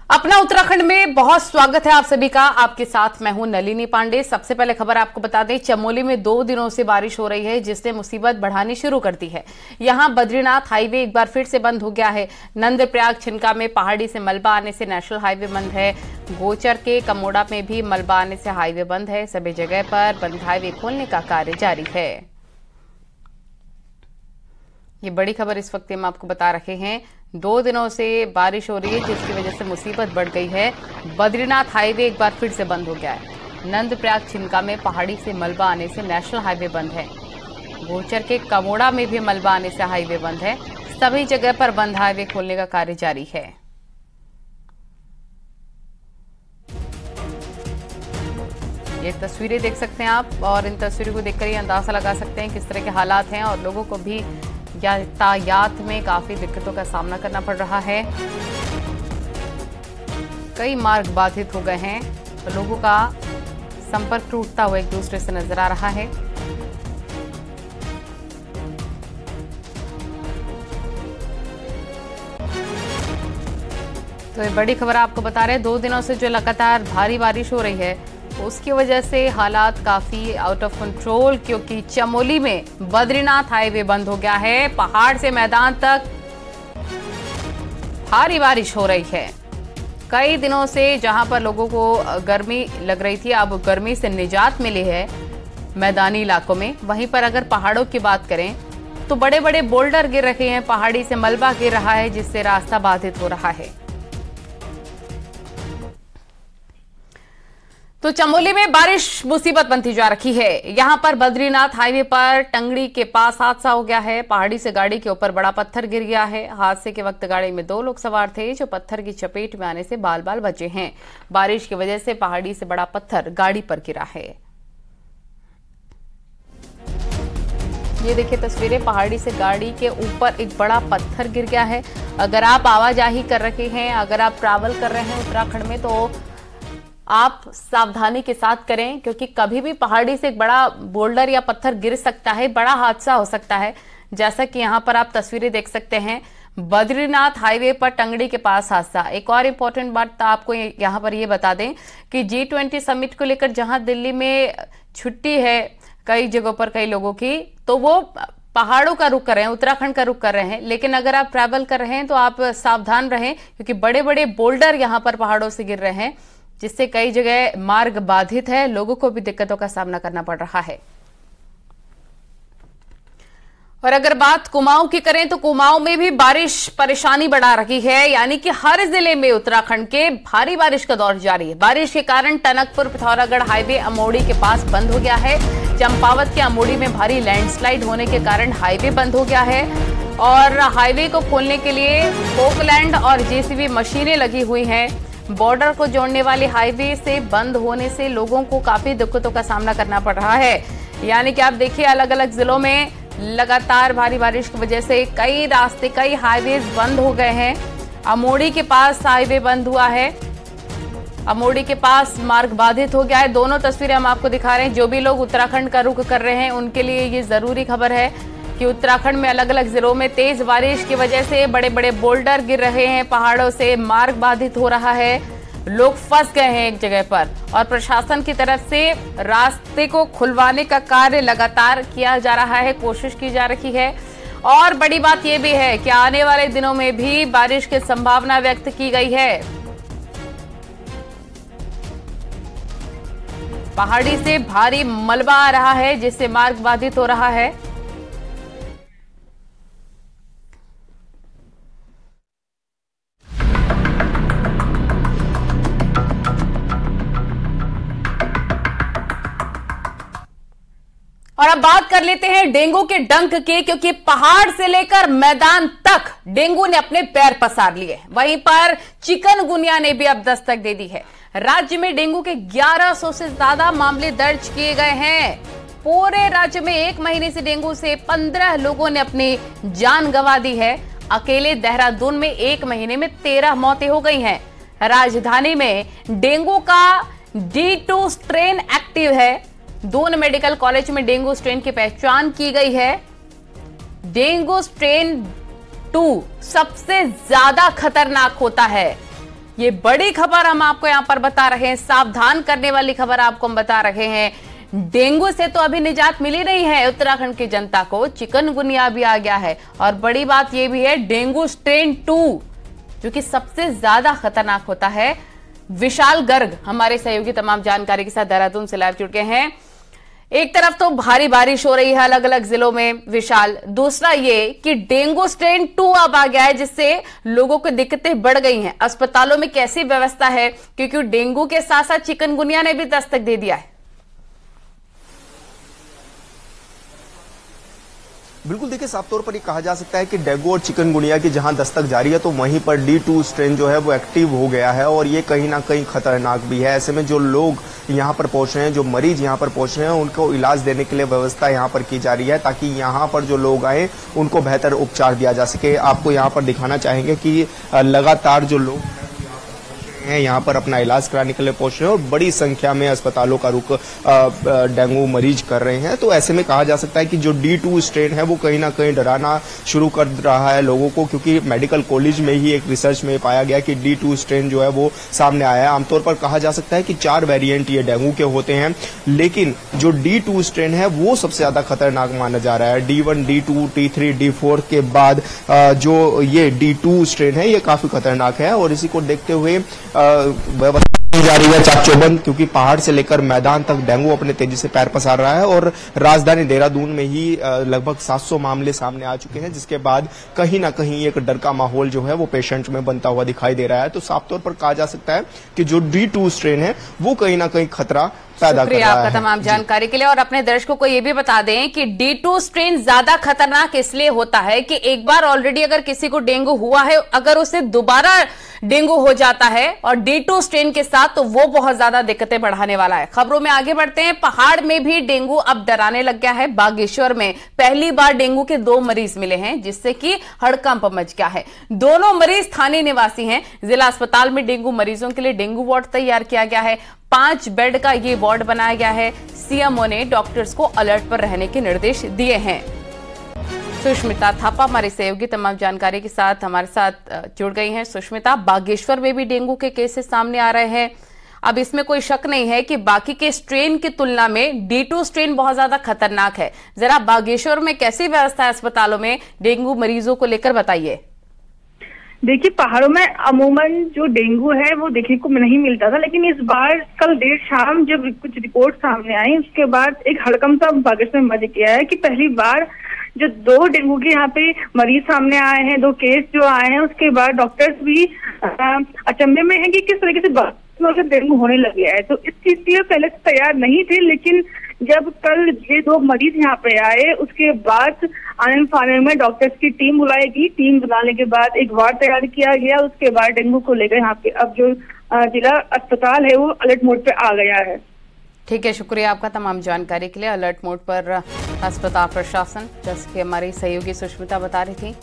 अपना उत्तराखंड में बहुत स्वागत है आप सभी का। आपके साथ मैं हूं नलिनी पांडे। सबसे पहले खबर आपको बता दें, चमोली में 2 दिनों से बारिश हो रही है जिसने मुसीबत बढ़ानी शुरू कर दी है। यहां बद्रीनाथ हाईवे एक बार फिर से बंद हो गया है। नंदप्रयाग छिनका में पहाड़ी से मलबा आने से नेशनल हाईवे बंद है। गोचर के कमोड़ा में भी मलबा आने से हाईवे बंद है। सभी जगह पर बंद हाईवे खोलने का कार्य जारी है। ये बड़ी खबर इस वक्त हम आपको बता रहे हैं। 2 दिनों से बारिश हो रही है जिसकी वजह से मुसीबत बढ़ गई है। बद्रीनाथ हाईवे एक बार फिर से बंद हो गया है। नंदप्रयाग छिनका में पहाड़ी से मलबा आने से नेशनल हाईवे बंद है। गोचर के कमोड़ा में भी मलबा आने से हाईवे बंद है। सभी जगह पर बंद हाईवे खोलने का कार्य जारी है। ये तस्वीरें देख सकते हैं आप और इन तस्वीरों को देखकर ये अंदाजा लगा सकते हैं किस तरह के हालात हैं और लोगों को भी यातायात में काफी दिक्कतों का सामना करना पड़ रहा है। कई मार्ग बाधित हो गए हैं तो लोगों का संपर्क टूटता हुआ एक दूसरे से नजर आ रहा है। तो ये बड़ी खबर आपको बता रहे हैं, 2 दिनों से जो लगातार भारी बारिश हो रही है उसकी वजह से हालात काफी आउट ऑफ कंट्रोल, क्योंकि चमोली में बद्रीनाथ हाईवे बंद हो गया है। पहाड़ से मैदान तक भारी बारिश हो रही है। कई दिनों से जहां पर लोगों को गर्मी लग रही थी, अब गर्मी से निजात मिली है मैदानी इलाकों में। वहीं पर अगर पहाड़ों की बात करें तो बड़े बड़े बोल्डर गिर रहे हैं, पहाड़ी से मलबा गिर रहा है जिससे रास्ता बाधित हो रहा है। तो चमोली में बारिश मुसीबत बनती जा रही है। यहां पर बद्रीनाथ हाईवे पर टंगड़ी के पास हादसा हो गया है। पहाड़ी से गाड़ी के ऊपर बड़ा पत्थर गिर गया है। हादसे के वक्त गाड़ी में 2 लोग सवार थे जो पत्थर की चपेट में आने से बाल बाल बचे हैं। बारिश की वजह से पहाड़ी से बड़ा पत्थर गाड़ी पर गिरा है। ये देखिए तस्वीरें, पहाड़ी से गाड़ी के ऊपर एक बड़ा पत्थर गिर गया है। अगर आप आवाजाही कर रहे हैं, अगर आप ट्रैवल कर रहे हैं उत्तराखंड में, तो आप सावधानी के साथ करें, क्योंकि कभी भी पहाड़ी से एक बड़ा बोल्डर या पत्थर गिर सकता है, बड़ा हादसा हो सकता है। जैसा कि यहां पर आप तस्वीरें देख सकते हैं, बद्रीनाथ हाईवे पर टंगड़ी के पास हादसा। एक और इंपॉर्टेंट बात आपको यहां पर यह बता दें कि G20 समिट को लेकर जहां दिल्ली में छुट्टी है कई जगहों पर कई लोगों की, तो वो पहाड़ों का रुख कर रहे हैं, उत्तराखंड का रुख कर रहे हैं। लेकिन अगर आप ट्रैवल कर रहे हैं तो आप सावधान रहें, क्योंकि बड़े बड़े बोल्डर यहां पर पहाड़ों से गिर रहे हैं जिससे कई जगह मार्ग बाधित है, लोगों को भी दिक्कतों का सामना करना पड़ रहा है। और अगर बात कुमाऊं की करें तो कुमाऊं में भी बारिश परेशानी बढ़ा रही है, यानी कि हर जिले में उत्तराखंड के भारी बारिश का दौर जारी है। बारिश के कारण टनकपुर पिथौरागढ़ हाईवे अमोड़ी के पास बंद हो गया है। चंपावत के अमोड़ी में भारी लैंडस्लाइड होने के कारण हाईवे बंद हो गया है और हाईवे को खोलने के लिए पोकलैंड और जेसीबी मशीनें लगी हुई हैं। बॉर्डर को जोड़ने वाले हाईवे से बंद होने से लोगों को काफी दिक्कतों का सामना करना पड़ रहा है। यानी कि आप देखिए, अलग अलग जिलों में लगातार भारी बारिश की वजह से कई रास्ते, कई हाईवे बंद हो गए हैं। अमोड़ी के पास हाईवे बंद हुआ है, अमोड़ी के पास मार्ग बाधित हो गया है। दोनों तस्वीरें हम आपको दिखा रहे हैं। जो भी लोग उत्तराखंड का रुख कर रहे हैं उनके लिए ये जरूरी खबर है कि उत्तराखंड में अलग अलग जिलों में तेज बारिश की वजह से बड़े बड़े बोल्डर गिर रहे हैं, पहाड़ों से मार्ग बाधित हो रहा है, लोग फंस गए हैं एक जगह पर और प्रशासन की तरफ से रास्ते को खुलवाने का कार्य लगातार किया जा रहा है, कोशिश की जा रही है। और बड़ी बात यह भी है कि आने वाले दिनों में भी बारिश की संभावना व्यक्त की गई है। पहाड़ी से भारी मलबा आ रहा है जिससे मार्ग बाधित हो रहा है। और अब बात कर लेते हैं डेंगू के डंक की, क्योंकि पहाड़ से लेकर मैदान तक डेंगू ने अपने पैर पसार लिए। वहीं पर चिकनगुनिया ने भी अब दस्तक दे दी है। राज्य में डेंगू के 1100 से ज्यादा मामले दर्ज किए गए हैं। पूरे राज्य में 1 महीने से डेंगू से 15 लोगों ने अपनी जान गंवा दी है। अकेले देहरादून में 1 महीने में 13 मौतें हो गई हैं। राजधानी में डेंगू का D2 स्ट्रेन एक्टिव है। दून मेडिकल कॉलेज में डेंगू स्ट्रेन की पहचान की गई है। डेंगू स्ट्रेन 2 सबसे ज्यादा खतरनाक होता है। ये बड़ी खबर हम आपको यहां पर बता रहे हैं, सावधान करने वाली खबर आपको हम बता रहे हैं। डेंगू से तो अभी निजात मिली नहीं है उत्तराखंड की जनता को, चिकनगुनिया भी आ गया है। और बड़ी बात यह भी है, डेंगू स्ट्रेन 2 जो कि सबसे ज्यादा खतरनाक होता है। विशाल गर्ग हमारे सहयोगी तमाम जानकारी के साथ देहरादून से लाइव जुड़ गए हैं। एक तरफ तो भारी बारिश हो रही है अलग अलग जिलों में विशाल, दूसरा ये कि डेंगू स्ट्रेन 2 अब आ गया है, जिससे लोगों को दिक्कतें बढ़ गई हैं। अस्पतालों में कैसी व्यवस्था है, क्योंकि डेंगू के साथ साथ चिकनगुनिया ने भी दस्तक दे दिया है। बिल्कुल, देखिए साफ तौर पर ये कहा जा सकता है कि डेंगू और चिकनगुनिया की जहां दस्तक जारी है, तो वहीं पर D2 स्ट्रेन जो है वो एक्टिव हो गया है और ये कहीं ना कहीं खतरनाक भी है। ऐसे में जो लोग यहां पर पहुंच रहे हैं, जो मरीज यहां पर पहुंच रहे हैं, उनको इलाज देने के लिए व्यवस्था यहां पर की जा रही है, ताकि यहां पर जो लोग आए उनको बेहतर उपचार दिया जा सके। आपको यहां पर दिखाना चाहेंगे कि लगातार जो लोग हैं यहाँ पर अपना इलाज कराने के लिए पहुंच रहे हैं और बड़ी संख्या में अस्पतालों का रुख डेंगू मरीज कर रहे हैं। तो ऐसे में कहा जा सकता है कि जो D2 स्ट्रेन है वो कहीं ना कहीं डराना शुरू कर रहा है लोगों को, क्योंकि मेडिकल कॉलेज में ही एक रिसर्च में पाया गया कि D2 स्ट्रेन जो है वो सामने आया है। आमतौर पर कहा जा सकता है कि 4 वेरिएंट ये डेंगू के होते हैं, लेकिन जो D2 स्ट्रेन है वो सबसे ज्यादा खतरनाक माना जा रहा है। D1, D2, T3, D4 के बाद जो ये D2 स्ट्रेन है ये काफी खतरनाक है। और इसी को देखते हुए व्यवस्था की जा रही है चाक चौबंद, क्योंकि पहाड़ से लेकर मैदान तक डेंगू अपने तेजी से पैर पसार रहा है। और राजधानी देहरादून में ही लगभग 700 मामले सामने आ चुके हैं, जिसके बाद कहीं ना कहीं एक डर का माहौल जो है वो पेशेंट में बनता हुआ दिखाई दे रहा है। तो साफ तौर पर कहा जा सकता है कि जो D2 स्ट्रेन है वो कहीं ना कहीं खतरा पैदा कर रहा है। आपका तमाम जानकारी के लिए। और अपने दर्शकों को यह भी बता दें कि D2 स्ट्रेन ज्यादा खतरनाक इसलिए होता है कि एक बार ऑलरेडी अगर किसी को डेंगू हुआ है, अगर उसे दोबारा डेंगू हो जाता है और D2 स्ट्रेन के साथ, तो वो बहुत ज्यादा दिक्कतें बढ़ाने वाला है। खबरों में आगे बढ़ते हैं। पहाड़ में भी डेंगू अब डराने लग गया है। बागेश्वर में पहली बार डेंगू के 2 मरीज मिले हैं, जिससे कि हड़कंप मच गया है। दोनों मरीज स्थानीय निवासी हैं। जिला अस्पताल में डेंगू मरीजों के लिए डेंगू वार्ड तैयार किया गया है। 5 बेड का ये वार्ड बनाया गया है। सीएमओ ने डॉक्टर्स को अलर्ट पर रहने के निर्देश दिए हैं। सुष्मिता थापा हमारी सहयोगी तमाम जानकारी के साथ हमारे साथ जुड़ गई हैं। सुष्मिता, बागेश्वर में भी डेंगू के केसेस सामने आ रहे हैं। अब इसमें कोई शक नहीं है कि बाकी के स्ट्रेन की तुलना में D2 स्ट्रेन बहुत ज्यादा खतरनाक है। जरा बागेश्वर में कैसी व्यवस्था है अस्पतालों में डेंगू मरीजों को लेकर, बताइए। देखिए, पहाड़ों में अमूमन जो डेंगू है वो देखने को नहीं मिलता था, लेकिन इस बार कल देर शाम जब कुछ रिपोर्ट सामने आई, उसके बाद एक हड़कंप सा बागेश्वर में मच गया है कि पहली बार जो 2 डेंगू के यहाँ पे मरीज सामने आए हैं, 2 केस जो आए हैं, उसके बाद डॉक्टर्स भी अचंभे में हैं कि किस तरीके से डेंगू होने लग गया है। तो इस चीज के लिए पहले से तैयार नहीं थे, लेकिन जब कल ये 2 मरीज यहाँ पे आए, उसके बाद आने फाने में डॉक्टर्स की टीम बुलाई गई। टीम बुलाने के बाद एक वार्ड तैयार किया गया। उसके बाद डेंगू को लेकर यहाँ पे अब जो जिला अस्पताल है वो अलर्ट मोड पे आ गया है। ठीक है, शुक्रिया आपका तमाम जानकारी के लिए। अलर्ट मोड पर अस्पताल प्रशासन, जैसे कि हमारी सहयोगी सुष्मिता बता रही थी।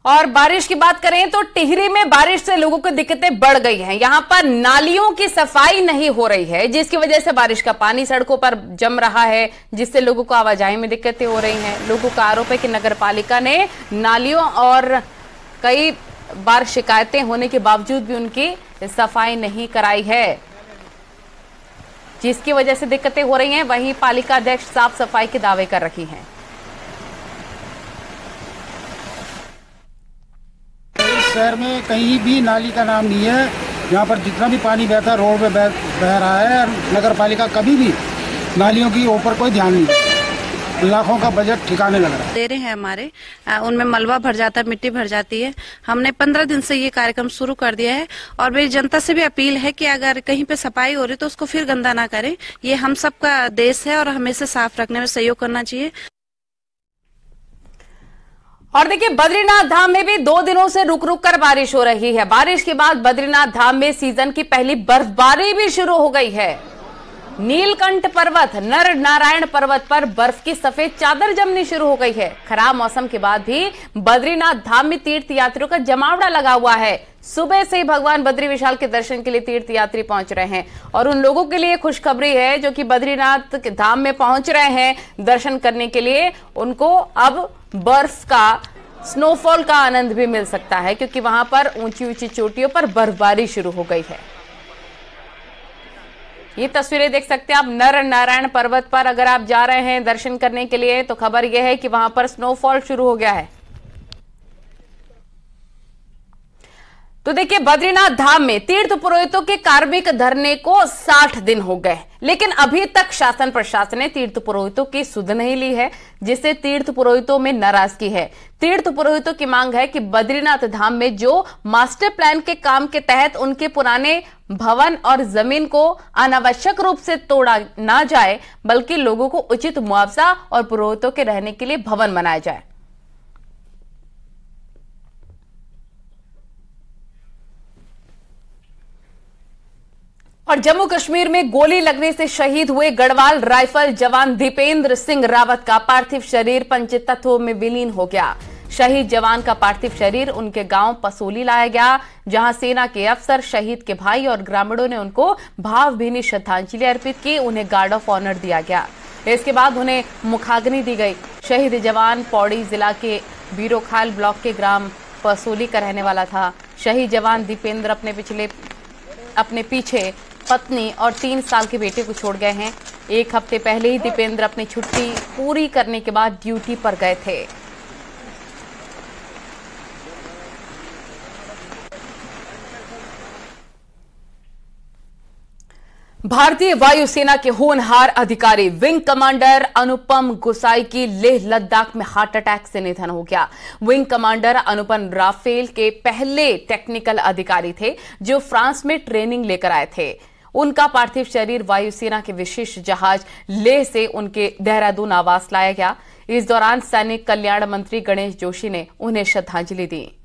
और बारिश की बात करें तो टिहरी में बारिश से लोगों को दिक्कतें बढ़ गई हैं। यहां पर नालियों की सफाई नहीं हो रही है, जिसकी वजह से बारिश का पानी सड़कों पर जम रहा है, जिससे लोगों को आवाजाही में दिक्कतें हो रही हैं। लोगों का आरोप है कि नगर पालिका ने नालियों और कई बार शिकायतें होने के बावजूद भी उनकी सफाई नहीं कराई है, जिसकी वजह से दिक्कतें हो रही हैं। वहीं पालिका अध्यक्ष साफ सफाई के दावे कर रही हैं। शहर में कहीं भी नाली का नाम नहीं है। यहाँ पर जितना भी पानी बहता है रोड पे बह रहा है। नगर पालिका कभी भी नालियों की ऊपर कोई ध्यान नहीं देती। लाखों का बजट ठिकाने लग रहा है। दे रहे हैं हमारे, उनमें मलबा भर जाता है, मिट्टी भर जाती है। हमने 15 दिन से ये कार्यक्रम शुरू कर दिया है और मेरी जनता से भी अपील है कि अगर कहीं पे सफाई हो रही तो उसको फिर गंदा ना करें। ये हम सबका देश है और हमें इसे साफ रखने में सहयोग करना चाहिए। और देखिए, बद्रीनाथ धाम में भी 2 दिनों से रुक रुक कर बारिश हो रही है। बारिश के बाद बद्रीनाथ धाम में सीजन की पहली बर्फबारी भी शुरू हो गई है। नीलकंठ पर्वत, नर नारायण पर्वत पर बर्फ की सफेद चादर जमनी शुरू हो गई है। खराब मौसम के बाद भी बद्रीनाथ धाम में तीर्थ यात्रियों का जमावड़ा लगा हुआ है। सुबह से ही भगवान बद्री विशाल के दर्शन के लिए तीर्थ यात्री पहुंच रहे हैं। और उन लोगों के लिए खुशखबरी है जो कि बद्रीनाथ धाम में पहुंच रहे हैं दर्शन करने के लिए, उनको अब बर्फ का स्नोफॉल का आनंद भी मिल सकता है, क्योंकि वहां पर ऊंची ऊंची चोटियों पर बर्फबारी शुरू हो गई है। ये तस्वीरें देख सकते हैं आप नर नारायण पर्वत पर। अगर आप जा रहे हैं दर्शन करने के लिए तो खबर यह है कि वहां पर स्नोफॉल शुरू हो गया है। तो देखिए, बद्रीनाथ धाम में तीर्थ पुरोहितों के कार्मिक धरने को 60 दिन हो गए, लेकिन अभी तक शासन प्रशासन ने तीर्थ पुरोहितों की सुध नहीं ली है, जिससे तीर्थ पुरोहितों में नाराजगी है। तीर्थ पुरोहितों की मांग है कि बद्रीनाथ धाम में जो मास्टर प्लान के काम के तहत उनके पुराने भवन और जमीन को अनावश्यक रूप से तोड़ा ना जाए, बल्कि लोगों को उचित मुआवजा और पुरोहितों के रहने के लिए भवन बनाया जाए। और जम्मू कश्मीर में गोली लगने से शहीद हुए गढ़वाल राइफल जवान दीपेंद्र सिंह रावत का पार्थिव शरीर पंचतत्वों में विलीन हो गया। शहीद जवान का पार्थिव शरीर उनके गांव पसोली लाया गया, जहां सेना के अफसर, शहीद के भाई और ग्रामीणों ने उनको भावभीनी श्रद्धांजलि अर्पित की। उन्हें गार्ड ऑफ ऑनर दिया गया। इसके बाद उन्हें मुखाग्नि दी गई। शहीद जवान पौड़ी जिला के बीरोखाल ब्लॉक के ग्राम पसोली का रहने वाला था। शहीद जवान दीपेंद्र अपने पीछे पत्नी और 3 साल के बेटे को छोड़ गए हैं। 1 हफ्ते पहले ही दीपेंद्र अपनी छुट्टी पूरी करने के बाद ड्यूटी पर गए थे। भारतीय वायुसेना के होनहार अधिकारी विंग कमांडर अनुपम गुसाई की लेह लद्दाख में हार्ट अटैक से निधन हो गया। विंग कमांडर अनुपम राफेल के पहले टेक्निकल अधिकारी थे जो फ्रांस में ट्रेनिंग लेकर आए थे। उनका पार्थिव शरीर वायुसेना के विशेष जहाज लेह से उनके देहरादून आवास लाया गया। इस दौरान सैनिक कल्याण मंत्री गणेश जोशी ने उन्हें श्रद्धांजलि दी।